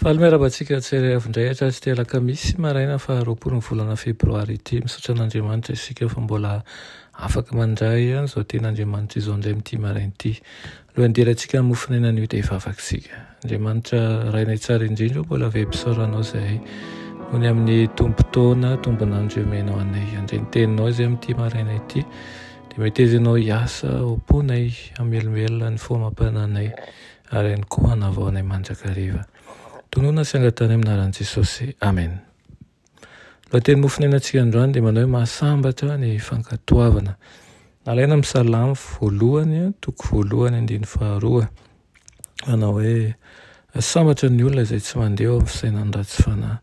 Fahameravatsika tsery avindray atratsy ty alakamisy maraina fa 20 volana febroary ity misaotra an'Andriamanitra isika fa mbola afaka mandray any zao ten'Andriamanitra izao indray mity maraina ity. Lohanderantsika mofinaina io dia vavakitsika. Andriamanitra rainay tsara indrindra mbola vempisaoranao izay noho ny amin'ny tombotaona tombonandro omenao anay. Andray ny teninao izay amin'ity maraina ity dia metezinao hiasa omponay hamelomelona ny foamam-pananay ary ihany koa hanavaonay mandrakariva. Tonoana sy angatany aminaran'i Jesosy. Amen. Lohateny mofinainantsika androany dia manao hoe mahasambatra ny fankatoavana. Nalaina amin'ny Salamo voalohany, toko voalohany andiny faharoa. Manao hoe sambatra ny olona izay tsy mandeha amin'ny fisainany ratsy fanahy.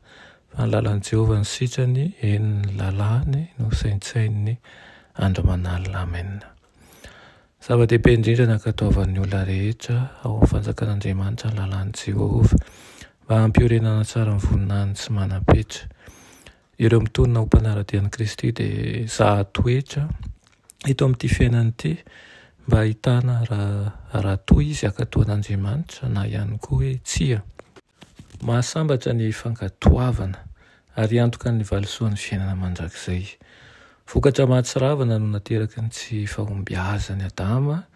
Fa ny lalan'i Jehovah ny sitrany, eny ny lalàny no saintsainy andro manalina. Amen. Zava-dehibe indrindra ny ankatoavan'ny olona rehetra ao amin'ny fanjakan'Andriamanitra ny lalàn'i Jehovah mba hampiorenana tsara ny voninahiny tsy manam-petra. Ireo mitonona ho mpanaradian'i Kristy dia zahatoetra ito amin'ity fiainana ity mba ahitana raha toy izy ankatoan'Andriamanitra na ihany koa hoe tsia. Mahasambatra ny fankatoavana ary antoka ny valisoan'ny fiainana mandrakizay. Vokatra mahatsiravana no nateraky ny tsy fahombiazan'ny Adama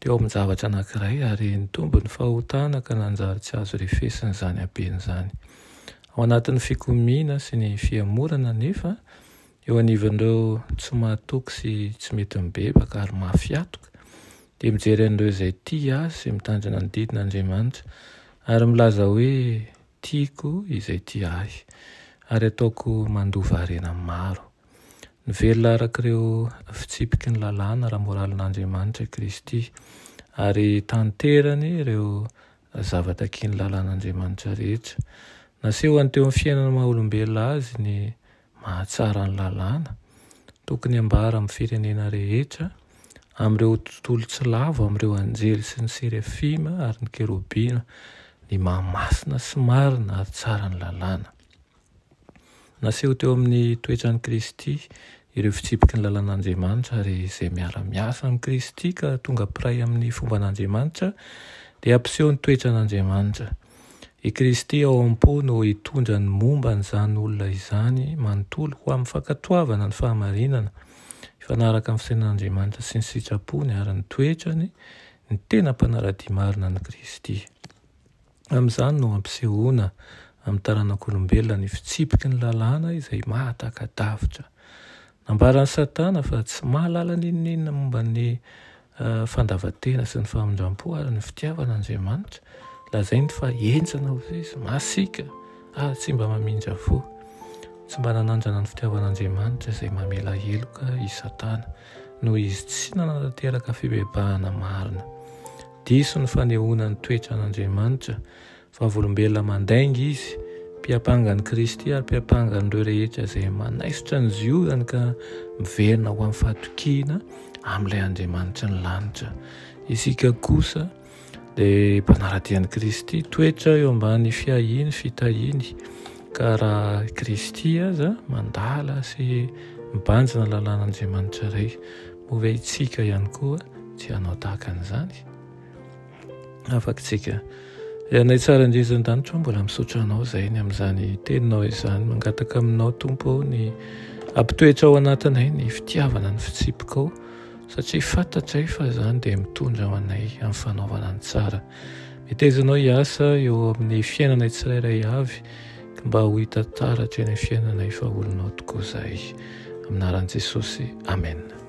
teo amin'ny zavatra anankiray ary nitombo ny fahotana ka nanjary tsy azo refesiny izany habeny izany. Ao anatin'ny fikomiana sy ny fiamorana nefa eo anivon'ireo tsy mahatoky sy tsy mety mibebaka ary mafiatoka dia mijery an'ireo izay tia azy sy mitandrina ny didin'Andriamanitra ary milaza hoe tiako izay tia ahy ary ataoko mandova harena maro. Ny velona arak'ireo fitsipiky ny lalàna raha moralin'Andriamanitra Kristy ary tanterany ireo zavatakiany lalàn'Andriamanitra rehetra. Nasehoany teo amin'ny fiainana maha-olombelona azy ny mahatsara ny lalàna, tokony ambara amin'ny firenena rehetra, amin'ireo tontolo tsy lavo, amin'ireo anjely sy ny serafima ary ny kerobina, ny mahamasina sy marina ary tsara ny lalàna. Naseho teo amin'ny toetran'i Kristy ireo fitsipiky ny lalàn'Andriamanitra ary izay miara-miasa amin'ny Kristy ka tonga piray amin'ny fomban'Andriamanitra dia ampiseho ny toetran'Andriamanitra. I Kristy ao am-po no hitondra ny momba n'izany olona izany manontolo ho amin'ny fankatoavana ny fahamarinana, ifanaraka amin'ny fisainan'Andriamanitra sy ny sitrapony ary ny toetrany ny tena mpanaradia marina ny Kristy. Amin'izany no ampisehoana amin'ny taranak'olombelona ny fitsipiky ny lalàna izay mahataka-davitra. Nambaran'ny Satana fa tsy mahalala n'inon'inona momba ny fandavan-tena sy ny famindram-po ary ny fitiavan'Andriamanitra. Lazainy fa enjana ho izy, masika, tsy mba mamindra fo. Tsy mba nanandrana ny fitiavan'Andriamanitra izay mamela heloka i Satana noho izy tsy nanantanteraka fibebahana marina. Diso ny fanehoana ny toetran'Andriamanitra fa volombelona mandainga izy, mpiapangan'i Kristy ary mpiapangan'ireo rehetra izay manaisotra ny ziorany ka miverina ho amin'ny fahatokiana amin'ilay Andriamanitra ny lanitra. Isika kosa dia mpanaradian'i Kristy toetra eo ambany fiahiny, fitahiny ka raha Kristy aza mandala sy mibanjina lalàn'Andriamanitra iray, move itsika ihany koa tsy hanao tahaka an'izany. Afaky-tsika anay tsara indrindra an-danitra mbola misaotra anao izay ny amin'izany teninao izany, mangataka aminao Tompo ny ampitoetra ao anatinay ny fitiavana ny fitsipika ao satria fantatray fa izany dia mitondra ho anay amin'ny fanaovana ny tsara. Metezinao hiasa eo amin'ny fiainanay tsirairay avy mba ho hita taratra eny amin'ny fiainanay fa olonao tokoa izahay. Aminaran'i Jesosy. Amen.